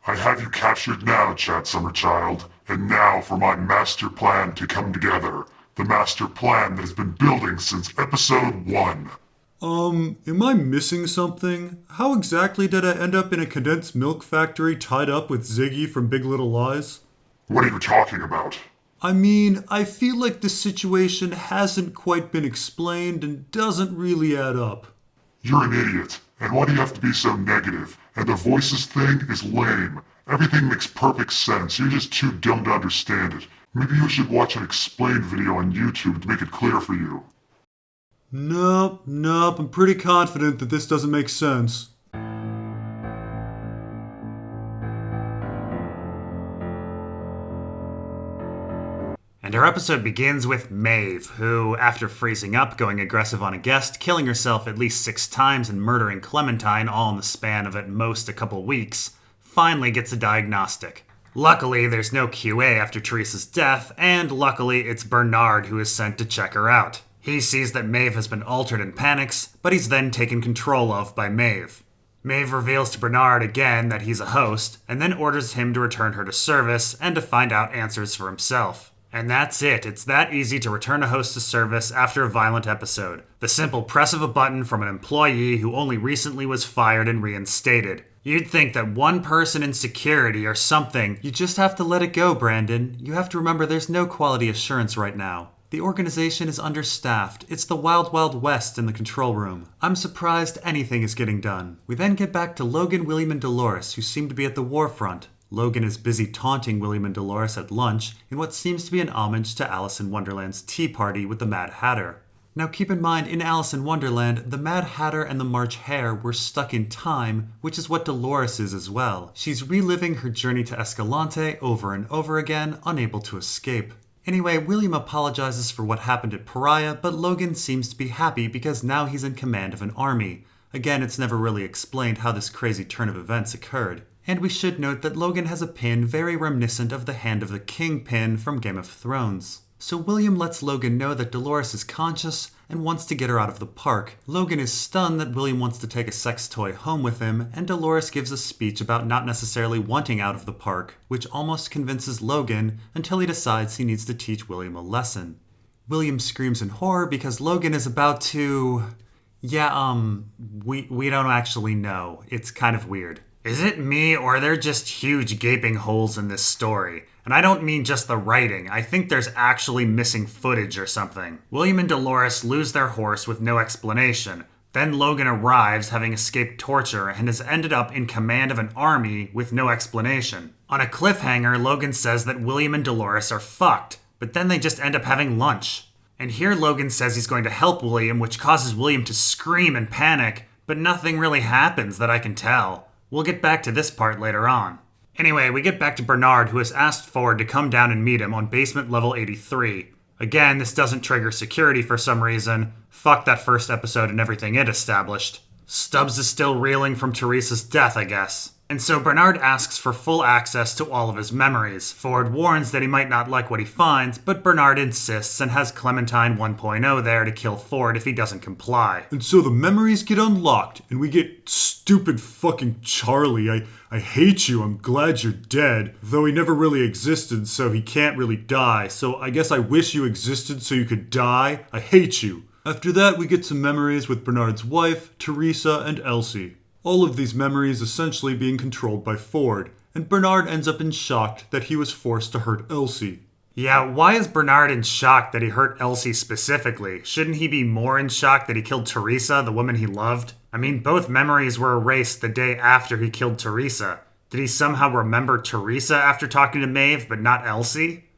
I have you captured now, Chad Summerchild, and now for my master plan to come together. The master plan that has been building since episode 1. Am I missing something? How exactly did I end up in a condensed milk factory tied up with Ziggy from Big Little Lies? What are you talking about? I mean, I feel like this situation hasn't quite been explained and doesn't really add up. You're an idiot, and why do you have to be so negative? And the voices thing is lame. Everything makes perfect sense, you're just too dumb to understand it. Maybe you should watch an explained video on YouTube to make it clear for you. Nope, I'm pretty confident that this doesn't make sense. And our episode begins with Maeve, who, after freezing up, going aggressive on a guest, killing herself at least 6 times, and murdering Clementine all in the span of at most a couple weeks, finally gets a diagnostic. Luckily, there's no QA after Teresa's death, and luckily it's Bernard who is sent to check her out. He sees that Maeve has been altered and panics, but he's then taken control of by Maeve. Maeve reveals to Bernard again that he's a host, and then orders him to return her to service and to find out answers for himself. And that's it. It's that easy to return a host to service after a violent episode. The simple press of a button from an employee who only recently was fired and reinstated. You'd think that one person in security or something. You just have to let it go, Brandon. You have to remember there's no quality assurance right now. The organization is understaffed. It's the wild, wild west in the control room. I'm surprised anything is getting done. We then get back to Logan, William, and Dolores, who seem to be at the war front. Logan is busy taunting William and Dolores at lunch in what seems to be an homage to Alice in Wonderland's tea party with the Mad Hatter. Now keep in mind, in Alice in Wonderland, the Mad Hatter and the March Hare were stuck in time, which is what Dolores is as well. She's reliving her journey to Escalante over and over again, unable to escape. Anyway, William apologizes for what happened at Pariah, but Logan seems to be happy because now he's in command of an army. Again, it's never really explained how this crazy turn of events occurred. And we should note that Logan has a pin very reminiscent of the Hand of the King pin from Game of Thrones. So William lets Logan know that Dolores is conscious and wants to get her out of the park. Logan is stunned that William wants to take a sex toy home with him, and Dolores gives a speech about not necessarily wanting out of the park, which almost convinces Logan until he decides he needs to teach William a lesson. William screams in horror because Logan is about to... we don't actually know. It's kind of weird. Is it me, or are there just huge gaping holes in this story? And I don't mean just the writing, I think there's actually missing footage or something. William and Dolores lose their horse with no explanation. Then Logan arrives, having escaped torture, and has ended up in command of an army with no explanation. On a cliffhanger, Logan says that William and Dolores are fucked, but then they just end up having lunch. And here Logan says he's going to help William, which causes William to scream and panic, but nothing really happens that I can tell. We'll get back to this part later on. Anyway, we get back to Bernard, who has asked Ford to come down and meet him on basement level 83. Again, this doesn't trigger security for some reason. Fuck that first episode and everything it established. Stubbs is still reeling from Teresa's death, I guess. And so Bernard asks for full access to all of his memories. Ford warns that he might not like what he finds, but Bernard insists and has Clementine 1.0 there to kill Ford if he doesn't comply. And so the memories get unlocked, and we get stupid fucking Charlie. I hate you, I'm glad you're dead. Though he never really existed, so he can't really die. So I guess I wish you existed so you could die. I hate you. After that, we get some memories with Bernard's wife, Teresa, and Elsie. All of these memories essentially being controlled by Ford, and Bernard ends up in shock that he was forced to hurt Elsie. Yeah, why is Bernard in shock that he hurt Elsie specifically? Shouldn't he be more in shock that he killed Teresa, the woman he loved? I mean, both memories were erased the day after he killed Teresa. Did he somehow remember Teresa after talking to Maeve, but not Elsie?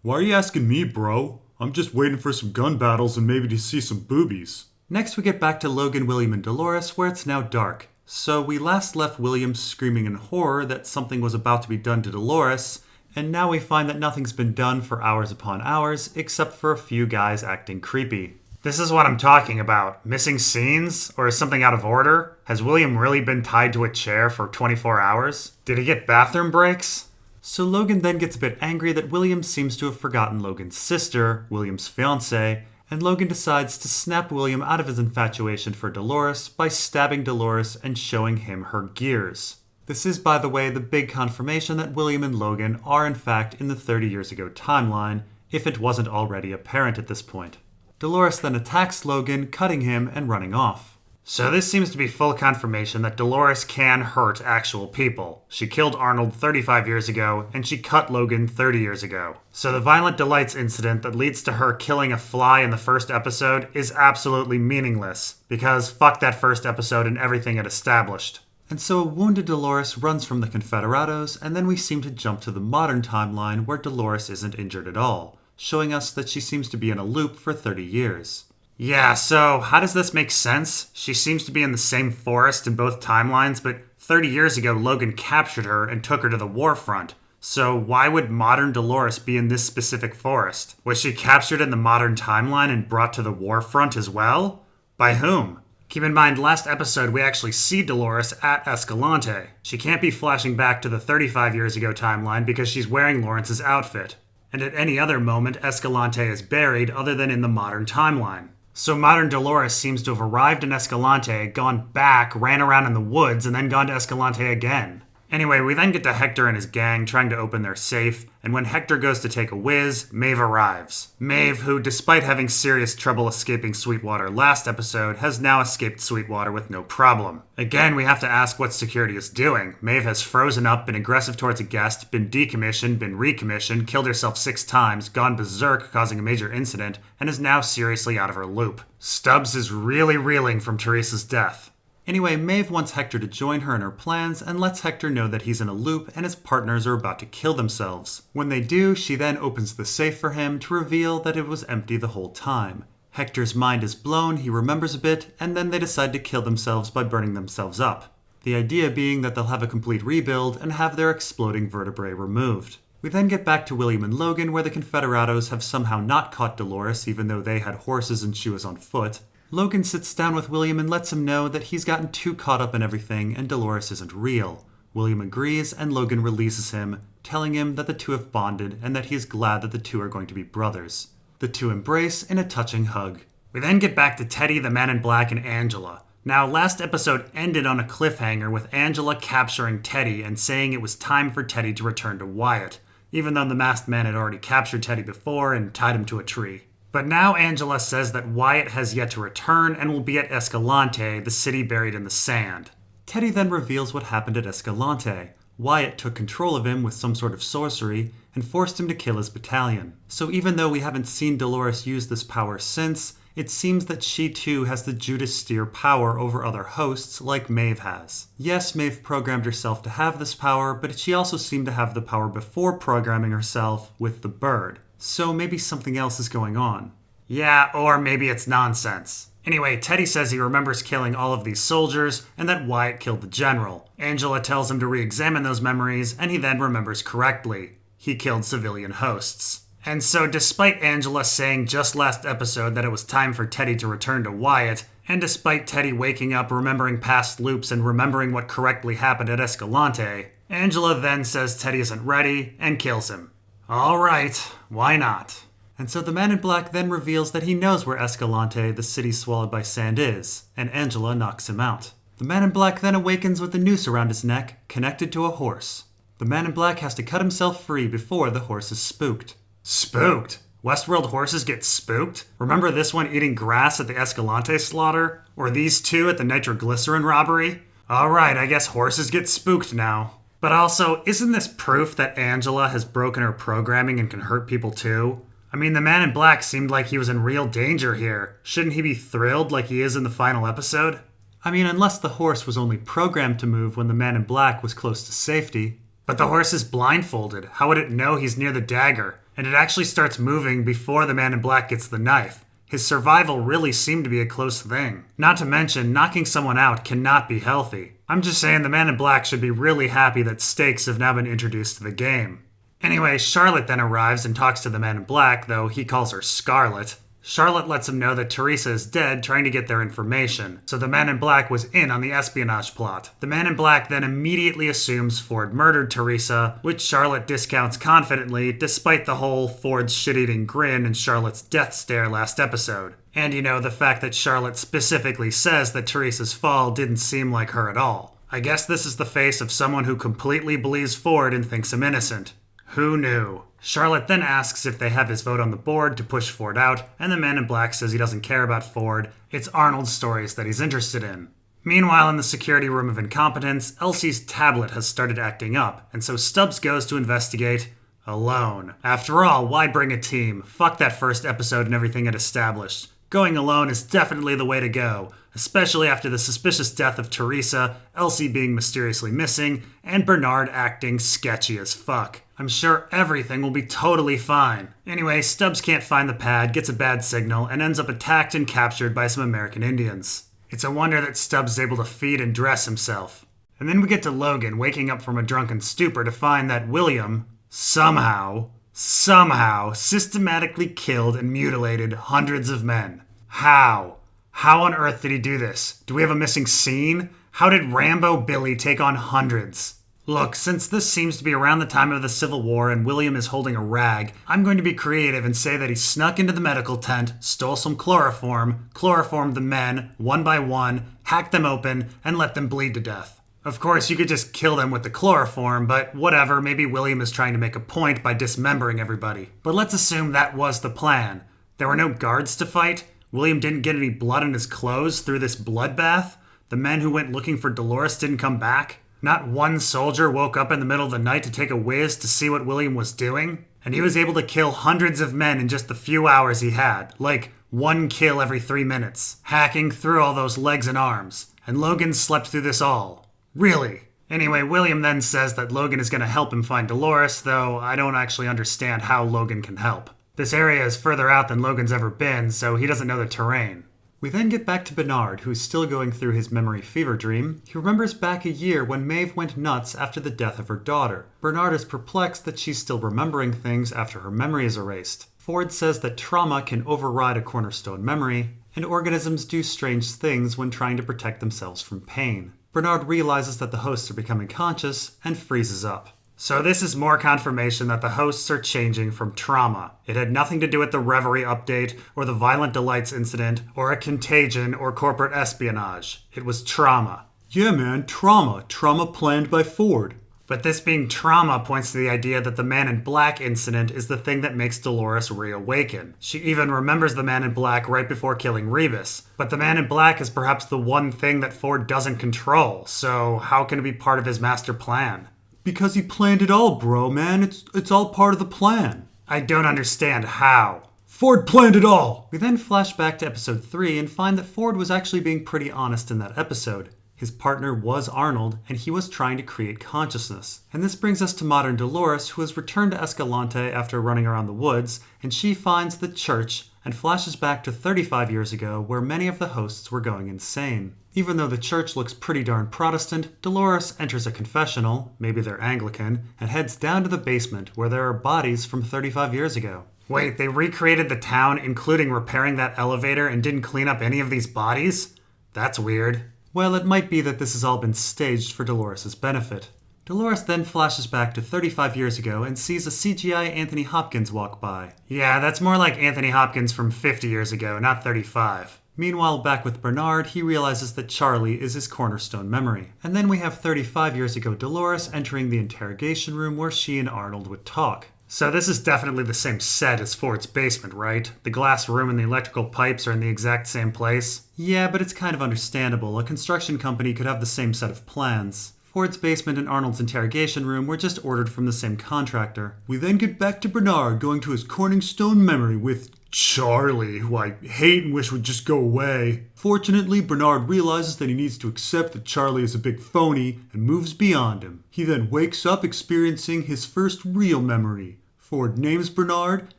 Why are you asking me, bro? I'm just waiting for some gun battles and maybe to see some boobies. Next we get back to Logan, William, and Dolores, where it's now dark. So we last left William screaming in horror that something was about to be done to Dolores, and now we find that nothing's been done for hours upon hours, except for a few guys acting creepy. This is what I'm talking about. Missing scenes? Or is something out of order? Has William really been tied to a chair for 24 hours? Did he get bathroom breaks? So Logan then gets a bit angry that William seems to have forgotten Logan's sister, William's fiancée, and Logan decides to snap William out of his infatuation for Dolores by stabbing Dolores and showing him her gears. This is, by the way, the big confirmation that William and Logan are in fact in the 30 years ago timeline, if it wasn't already apparent at this point. Dolores then attacks Logan, cutting him and running off. So this seems to be full confirmation that Dolores can hurt actual people. She killed Arnold 35 years ago, and she cut Logan 30 years ago. So the Violent Delights incident that leads to her killing a fly in the first episode is absolutely meaningless, because fuck that first episode and everything it established. And so a wounded Dolores runs from the Confederados, and then we seem to jump to the modern timeline where Dolores isn't injured at all, showing us that she seems to be in a loop for 30 years. Yeah, so how does this make sense? She seems to be in the same forest in both timelines, but 30 years ago Logan captured her and took her to the war front. So why would modern Dolores be in this specific forest? Was she captured in the modern timeline and brought to the war front as well? By whom? Keep in mind, last episode we actually see Dolores at Escalante. She can't be flashing back to the 35 years ago timeline because she's wearing Lawrence's outfit. And at any other moment, Escalante is buried other than in the modern timeline. So modern Dolores seems to have arrived in Escalante, gone back, ran around in the woods, and then gone to Escalante again. Anyway, we then get to Hector and his gang trying to open their safe, and when Hector goes to take a whiz, Maeve arrives. Maeve, who, despite having serious trouble escaping Sweetwater last episode, has now escaped Sweetwater with no problem. Again, we have to ask what security is doing. Maeve has frozen up, been aggressive towards a guest, been decommissioned, been recommissioned, killed herself 6 times, gone berserk, causing a major incident, and is now seriously out of her loop. Stubbs is really reeling from Teresa's death. Anyway, Maeve wants Hector to join her in her plans and lets Hector know that he's in a loop and his partners are about to kill themselves. When they do, she then opens the safe for him to reveal that it was empty the whole time. Hector's mind is blown, he remembers a bit, and then they decide to kill themselves by burning themselves up. The idea being that they'll have a complete rebuild and have their exploding vertebrae removed. We then get back to William and Logan, where the Confederados have somehow not caught Dolores even though they had horses and she was on foot. Logan sits down with William and lets him know that he's gotten too caught up in everything and Dolores isn't real. William agrees and Logan releases him, telling him that the two have bonded and that he is glad that the two are going to be brothers. The two embrace in a touching hug. We then get back to Teddy, the Man in Black, and Angela. Now, last episode ended on a cliffhanger with Angela capturing Teddy and saying it was time for Teddy to return to Wyatt, even though the masked man had already captured Teddy before and tied him to a tree. But now Angela says that Wyatt has yet to return and will be at Escalante, the city buried in the sand. Teddy then reveals what happened at Escalante. Wyatt took control of him with some sort of sorcery and forced him to kill his battalion. So even though we haven't seen Dolores use this power since, it seems that she too has the Judas Steer power over other hosts like Maeve has. Yes, Maeve programmed herself to have this power, but she also seemed to have the power before programming herself with the bird. So maybe something else is going on. Yeah, or maybe it's nonsense. Anyway, Teddy says he remembers killing all of these soldiers and that Wyatt killed the general. Angela tells him to re-examine those memories and he then remembers correctly. He killed civilian hosts. And so despite Angela saying just last episode that it was time for Teddy to return to Wyatt, and despite Teddy waking up remembering past loops and remembering what correctly happened at Escalante, Angela then says Teddy isn't ready and kills him. Alright, why not? And so the Man in Black then reveals that he knows where Escalante, the city swallowed by sand, is, and Angela knocks him out. The Man in Black then awakens with a noose around his neck, connected to a horse. The Man in Black has to cut himself free before the horse is spooked. Spooked? Westworld horses get spooked? Remember this one eating grass at the Escalante slaughter? Or these two at the nitroglycerin robbery? Alright, I guess horses get spooked now. But also, isn't this proof that Angela has broken her programming and can hurt people too? I mean, the Man in Black seemed like he was in real danger here. Shouldn't he be thrilled like he is in the final episode? I mean, unless the horse was only programmed to move when the Man in Black was close to safety. But the horse is blindfolded. How would it know he's near the dagger? And it actually starts moving before the Man in Black gets the knife. His survival really seemed to be a close thing. Not to mention, knocking someone out cannot be healthy. I'm just saying the Man in Black should be really happy that stakes have now been introduced to the game. Anyway, Charlotte then arrives and talks to the Man in Black, though he calls her Scarlet. Charlotte lets him know that Teresa is dead trying to get their information, so the Man in Black was in on the espionage plot. The Man in Black then immediately assumes Ford murdered Teresa, which Charlotte discounts confidently, despite the whole Ford's shit-eating grin and Charlotte's death stare last episode. And the fact that Charlotte specifically says that Teresa's fall didn't seem like her at all. I guess this is the face of someone who completely believes Ford and thinks him innocent. Who knew? Charlotte then asks if they have his vote on the board to push Ford out, and the man in black says he doesn't care about Ford. It's Arnold's stories that he's interested in. Meanwhile, in the security room of incompetence, Elsie's tablet has started acting up, and so Stubbs goes to investigate alone. After all, why bring a team? Fuck that first episode and everything it established. Going alone is definitely the way to go, especially after the suspicious death of Teresa, Elsie being mysteriously missing, and Bernard acting sketchy as fuck. I'm sure everything will be totally fine. Anyway, Stubbs can't find the pad, gets a bad signal, and ends up attacked and captured by some American Indians. It's a wonder that Stubbs is able to feed and dress himself. And then we get to Logan waking up from a drunken stupor to find that William, somehow, systematically killed and mutilated hundreds of men. How? How on earth did he do this? Do we have a missing scene? How did Rambo Billy take on hundreds? Look, since this seems to be around the time of the Civil War and William is holding a rag, I'm going to be creative and say that he snuck into the medical tent, stole some chloroformed the men, one by one, hacked them open, and let them bleed to death. Of course, you could just kill them with the chloroform, but whatever, maybe William is trying to make a point by dismembering everybody. But let's assume that was the plan. There were no guards to fight. William didn't get any blood on his clothes through this bloodbath. The men who went looking for Dolores didn't come back. Not one soldier woke up in the middle of the night to take a whiz to see what William was doing. And he was able to kill hundreds of men in just the few hours he had. Like, one kill every 3 minutes. Hacking through all those legs and arms. And Logan slept through this all. Really? Anyway, William then says that Logan is going to help him find Dolores, though I don't actually understand how Logan can help. This area is further out than Logan's ever been, so he doesn't know the terrain. We then get back to Bernard, who's still going through his memory fever dream. He remembers back a year when Maeve went nuts after the death of her daughter. Bernard is perplexed that she's still remembering things after her memory is erased. Ford says that trauma can override a cornerstone memory, and organisms do strange things when trying to protect themselves from pain. Bernard realizes that the hosts are becoming conscious and freezes up. So this is more confirmation that the hosts are changing from trauma. It had nothing to do with the Reverie update, or the Violent Delights incident, or a contagion, or corporate espionage. It was trauma. Yeah man, trauma. Trauma planned by Ford. But this being trauma points to the idea that the Man in Black incident is the thing that makes Dolores reawaken. She even remembers the Man in Black right before killing Rebus. But the Man in Black is perhaps the one thing that Ford doesn't control, so how can it be part of his master plan? Because he planned it all, bro, man. It's all part of the plan. I don't understand how. Ford planned it all! We then flash back to episode 3 and find that Ford was actually being pretty honest in that episode. His partner was Arnold, and he was trying to create consciousness. And this brings us to modern Dolores, who has returned to Escalante after running around the woods, and she finds the church and flashes back to 35 years ago where many of the hosts were going insane. Even though the church looks pretty darn Protestant, Dolores enters a confessional, maybe they're Anglican, and heads down to the basement where there are bodies from 35 years ago. Wait, they recreated the town, including repairing that elevator, and didn't clean up any of these bodies? That's weird. Well, it might be that this has all been staged for Dolores' benefit. Dolores then flashes back to 35 years ago and sees a CGI Anthony Hopkins walk by. Yeah, that's more like Anthony Hopkins from 50 years ago, not 35. Meanwhile, back with Bernard, he realizes that Charlie is his cornerstone memory. And then we have 35 years ago Dolores entering the interrogation room where she and Arnold would talk. So this is definitely the same set as Ford's basement, right? The glass room and the electrical pipes are in the exact same place? Yeah, but it's kind of understandable. A construction company could have the same set of plans. Ford's basement and Arnold's interrogation room were just ordered from the same contractor. We then get back to Bernard going to his cornerstone memory with Charlie, who I hate and wish would just go away. Fortunately, Bernard realizes that he needs to accept that Charlie is a big phony and moves beyond him. He then wakes up experiencing his first real memory. Ford names Bernard,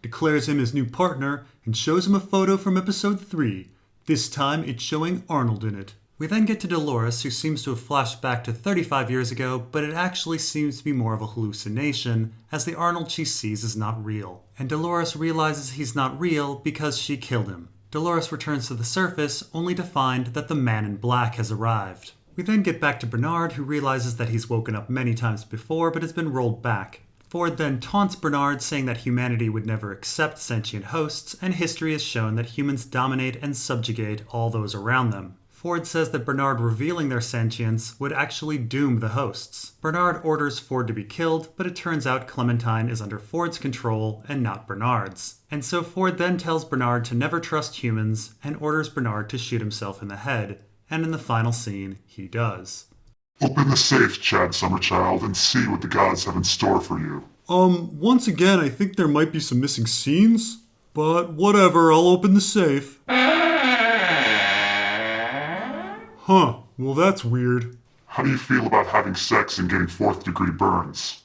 declares him his new partner, and shows him a photo from episode 3. This time it's showing Arnold in it. We then get to Dolores, who seems to have flashed back to 35 years ago, but it actually seems to be more of a hallucination, as the Arnold she sees is not real. And Dolores realizes he's not real because she killed him. Dolores returns to the surface, only to find that the Man in Black has arrived. We then get back to Bernard, who realizes that he's woken up many times before, but has been rolled back. Ford then taunts Bernard, saying that humanity would never accept sentient hosts, and history has shown that humans dominate and subjugate all those around them. Ford says that Bernard revealing their sentience would actually doom the hosts. Bernard orders Ford to be killed, but it turns out Clementine is under Ford's control and not Bernard's. And so Ford then tells Bernard to never trust humans and orders Bernard to shoot himself in the head. And in the final scene, he does. Open the safe, Chad Summerchild, and see what the gods have in store for you. Once again, I think there might be some missing scenes. But whatever, I'll open the safe. Huh, well that's weird. How do you feel about having sex and getting 4th-degree burns?